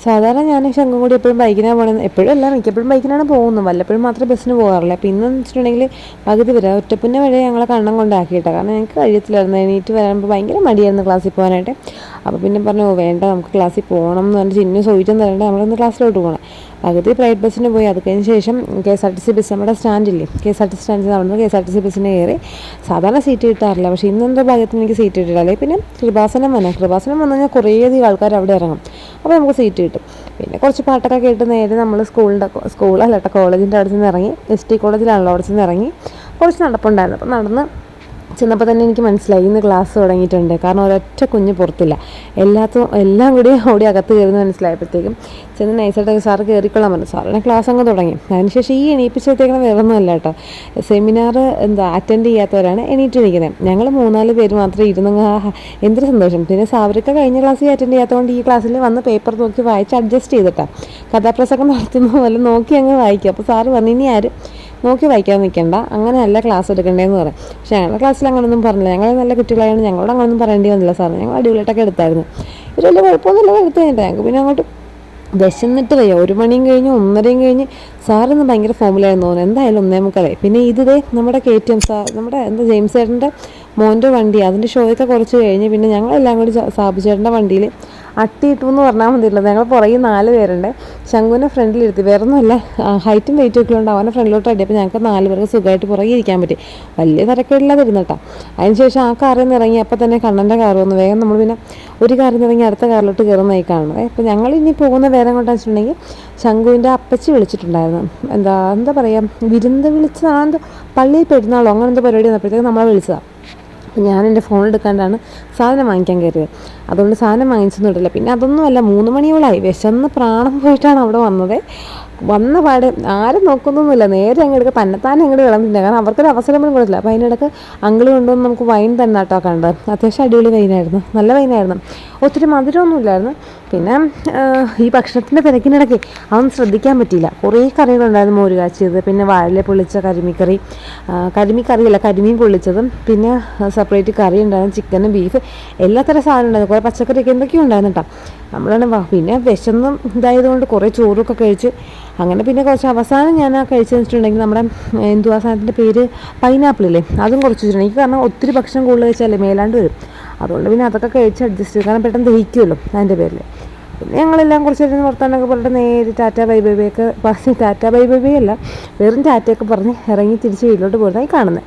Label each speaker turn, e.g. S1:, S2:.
S1: സാധാരണ ഞാൻ ശംഖും കൂടി എപ്പോഴും ബൈക്കിനാണ് പോകുന്നത്. എപ്പോഴും അല്ല, മിക്കപ്പോഴും ബൈക്കിനാണ് പോകുന്നത്. വല്ലപ്പോഴും മാത്രമേ ബസ്സിന് പോകാറില്ല. അപ്പോൾ ഇന്നെന്ന് വെച്ചിട്ടുണ്ടെങ്കിൽ പകുതി വരെ ഒറ്റപ്പിന്നെ വരെ ഞങ്ങളെ കണ്ണം കൊണ്ടാക്കിയിട്ടാണ്. കാരണം ഞങ്ങൾക്ക് കഴിയത്തില്ലായിരുന്നു, എണീറ്റ് വരുമ്പോൾ ഭയങ്കര മടിയായിരുന്നു ക്ലാസ്സിൽ പോകാനായിട്ട്. അപ്പോൾ പിന്നെ പറഞ്ഞു വേണ്ട നമുക്ക് ക്ലാസ്സിൽ പോകണം എന്ന് പറഞ്ഞിട്ട് ചിന്നു സൂചിച്ചം തരേണ്ട നമ്മളിന്ന് ക്ലാസ്സിലോട്ട് പോകണം. പകുതി പ്രൈവറ്റ് ബസ്സിന് പോയി. അത് കഴിഞ്ഞ ശേഷം KSRTC ബസ്, നമ്മുടെ സ്റ്റാൻഡില്ലേ KSRTC സ്റ്റാൻഡിൽ നിന്ന് KSRTC ബസ്സിന് കയറി. സാധാരണ സീറ്റ് കിട്ടാറില്ല, പക്ഷേ ഇന്നെന്തോ ഭാഗ്യത്തിന് എനിക്ക് സീറ്റ് കിട്ടിയില്ല. പിന്നെ കൃപാസനം വന്നു കഴിഞ്ഞാൽ കുറേയധികം ആൾക്കാർ അവിടെ ഇറങ്ങും, അപ്പോൾ നമുക്ക് സീറ്റ് കിട്ടും. പിന്നെ കുറച്ച് പാട്ടൊക്കെ കേട്ട് നേരെ നമ്മൾ സ്കൂളല്ല കോളേജിൻ്റെ അവിടെ നിന്ന് ഇറങ്ങി. ST കോളേജിലാണല്ലോ, അവിടെ നിന്ന് ഇറങ്ങി കുറച്ച് നടപ്പുണ്ടായിരുന്നു. അപ്പോൾ നടന്ന് ചെന്നപ്പോൾ തന്നെ എനിക്ക് മനസ്സിലായി ഇന്ന് ക്ലാസ് തുടങ്ങിയിട്ടുണ്ട്. കാരണം ഒരൊറ്റ കുഞ്ഞ് പുറത്തില്ല, എല്ലാം കൂടി ഓടി അകത്ത് കയറുന്ന മനസ്സിലായപ്പോഴത്തേക്കും ചെന്ന് നൈസായിട്ട് സാറ് കയറിക്കൊള്ളാൻ പറഞ്ഞു. സാറിനെ ക്ലാസ് അങ്ങ് തുടങ്ങി. അതിനുശേഷം ഈ എണീപ്പിച്ചത്തേക്കണം വേറെ ഒന്നുമല്ല കേട്ടോ, സെമിനാർ അറ്റൻഡ് ചെയ്യാത്തവരാണ് എണീറ്റ് നിൽക്കുന്നത്. ഞങ്ങൾ 3-4 പേര് മാത്രമേ ഇരുന്നെങ്കിൽ എന്തൊരു സന്തോഷം. പിന്നെ സാവരൊക്കെ കഴിഞ്ഞ ക്ലാസ്സിൽ അറ്റൻഡ് ചെയ്യാത്തതുകൊണ്ട് ഈ ക്ലാസ്സിൽ വന്ന് പേപ്പർ നോക്കി വായിച്ച് അഡ്ജസ്റ്റ് ചെയ്തിട്ടാണ് കഥാപ്രസംഗം നടത്തുന്ന പോലെ നോക്കി അങ്ങ് വായിക്കും. അപ്പോൾ സാറ് പറഞ്ഞു ഇനി ആരും നോക്കി വായിക്കാൻ നിൽക്കണ്ട, അങ്ങനെയല്ല ക്ലാസ് എടുക്കേണ്ടതെന്ന് പറയും. പക്ഷേ ഞങ്ങളുടെ ക്ലാസ്സിൽ അങ്ങനെയൊന്നും പറഞ്ഞില്ല. ഞങ്ങൾ നല്ല കുട്ടികളായതുകൊണ്ട് ഞങ്ങളോട് അങ്ങനെയൊന്നും പറയേണ്ടി വന്നില്ല സാറ്. ഞങ്ങൾ അടിപൊളിയായിട്ടൊക്കെ എടുത്തായിരുന്നു. ഇവർ വലിയ കുഴപ്പമൊന്നുമില്ല എടുത്തു കഴിഞ്ഞിട്ട്. ഞങ്ങൾക്ക് പിന്നെ അങ്ങോട്ട് വിശന്നിട്ട് വയ്യ. 1 മണിയും കഴിഞ്ഞ് 1:30 കഴിഞ്ഞ് സാറിന്ന് ഭയങ്കര ഫോമിലായിരുന്നു തോന്നുന്നു. എന്തായാലും 1:45. പിന്നെ ഇതേ നമ്മുടെ KTM സാർ, നമ്മുടെ ജെയിംസ് ചേട്ടൻ്റെ മോൻ്റെ വണ്ടി, അതിൻ്റെ ഷോയൊക്കെ കുറച്ച് കഴിഞ്ഞ് പിന്നെ ഞങ്ങളെല്ലാം കൂടി സാബു ചേട്ടൻ്റെ വണ്ടിയിൽ അട്ടിയിട്ടു എന്ന് പറഞ്ഞാൽ മതിയില്ല. ഞങ്ങൾ പുറകെ 4 പേരുണ്ട്. ശംഖുവിനെ ഫ്രണ്ടിലിരുത്തി. വേറെ ഒന്നുമല്ല, ഹൈറ്റും വെയിറ്റും ഒക്കെ ഉണ്ട്. അവനെ ഫ്രണ്ടിലോട്ട് അടിയപ്പോൾ ഞങ്ങൾക്ക് 4 പേർക്ക് സുഖമായിട്ട് പുറകെ ഇരിക്കാൻ പറ്റി. വലിയ തിരക്കേടില്ലാതിരുന്നു കേട്ടോ. അതിനുശേഷം ആ കാറിൽ നിന്ന് ഇറങ്ങി അപ്പോൾ തന്നെ കണ്ണൻ്റെ കാർ വന്നു. വേഗം നമ്മൾ പിന്നെ ഒരു കാറിൽ നിന്ന് ഇറങ്ങി അടുത്ത കാറിലോട്ട് കയറുന്നതായി കാണുന്നത്. അപ്പോൾ ഞങ്ങൾ ഇനി പോകുന്ന വേറെ കൊണ്ടാന്ന് വെച്ചിട്ടുണ്ടെങ്കിൽ ശംഖുവിൻ്റെ അപ്പച്ചി വിളിച്ചിട്ടുണ്ടായിരുന്നു. എന്താ പറയുക, വിരുന്ന് വിളിച്ചതാണെന്തോ, പള്ളിയിൽ പെരുന്നാളോ അങ്ങനെ എന്തോ പരിപാടി വന്നപ്പോഴത്തേക്ക് നമ്മളെ വിളിച്ചതാണ്. ഞാൻ എൻ്റെ ഫോൺ എടുക്കാണ്ടാണ് സാധനം വാങ്ങിക്കാൻ കയറിയത്. അതുകൊണ്ട് സാധനം വാങ്ങിച്ചൊന്നും ഇട്ടില്ല. പിന്നെ അതൊന്നുമല്ല, 3 മണിയോളായി. വിശന്ന് പ്രാണം പോയിട്ടാണ് അവിടെ വന്ന പാടെ ആരും നോക്കുന്നൊന്നുമില്ല. നേരെ അങ്ങ് എടുക്കുക, തന്നെത്താനെ അങ്ങോട്ട് കിളമ്പില്ല. കാരണം അവർക്കൊരു അവസരം പോലും കൊടുത്തില്ല. അപ്പോൾ അതിനിടയ്ക്ക് അങ്കിൾ കൊണ്ടുവന്ന് നമുക്ക് വൈൻ തന്നെ കേട്ടോ കണ്ടത്. അത്യാവശ്യം അടിപൊളി വൈനായിരുന്നു, നല്ല വൈനായിരുന്നു. ഒത്തിരി മധുരമൊന്നുമില്ലായിരുന്നു. പിന്നെ ഈ ഭക്ഷണത്തിൻ്റെ തിരക്കിനിടയ്ക്ക് അതൊന്നും ശ്രദ്ധിക്കാൻ പറ്റിയില്ല. കുറേ കറികളുണ്ടായിരുന്നു. മോര് കാച്ചിയത്, പിന്നെ വാഴയില പൊള്ളിച്ച കരിമീൻ പൊള്ളിച്ചതും, പിന്നെ സെപ്പറേറ്റ് കറി ഉണ്ടായിരുന്നു, ചിക്കനും ബീഫ് എല്ലാത്തരം സാധനം ഉണ്ടായിരുന്നു. കുറേ പച്ചക്കറിയൊക്കെ എന്തൊക്കെയോ ഉണ്ടായിരുന്നു കേട്ടോ. നമ്മളാണ് പിന്നെ വിശന്നും ഇതായതുകൊണ്ട് കുറേ ചോറൊക്കെ കഴിച്ച് അങ്ങനെ പിന്നെ കുറച്ച് അവസാനം ഞാൻ കഴിച്ചതെന്ന് വെച്ചിട്ടുണ്ടെങ്കിൽ നമ്മുടെ എന്തുവാ സാധനത്തിൻ്റെ പേര്, പൈനാപ്പിളില്ലേ, അതും കുറച്ച് വെച്ചിട്ടുണ്ടെങ്കിൽ. കാരണം ഒത്തിരി ഭക്ഷണം കൂടുതൽ കഴിച്ചാലേ മേലാണ്ട് വരും. അതുകൊണ്ട് പിന്നെ അതൊക്കെ കഴിച്ച് അഡ്ജസ്റ്റ് ചെയ്യും, കാരണം പെട്ടെന്ന് ദഹിക്കുമല്ലോ അതിൻ്റെ പേരിൽ. പിന്നെ ഞങ്ങളെല്ലാം കുറച്ച് നേരം വർത്താനൊക്കെ പറഞ്ഞിട്ട് നേരെ ടാറ്റ ബൈ ബൈ ഒക്കെ പറഞ്ഞ്, ടാറ്റ ബൈ ബൈ അല്ല, വെറും ടാറ്റയൊക്കെ പറഞ്ഞ് ഇറങ്ങി തിരിച്ച് വീട്ടിലോട്ട് പോകുന്നതായി കാണുന്നത്.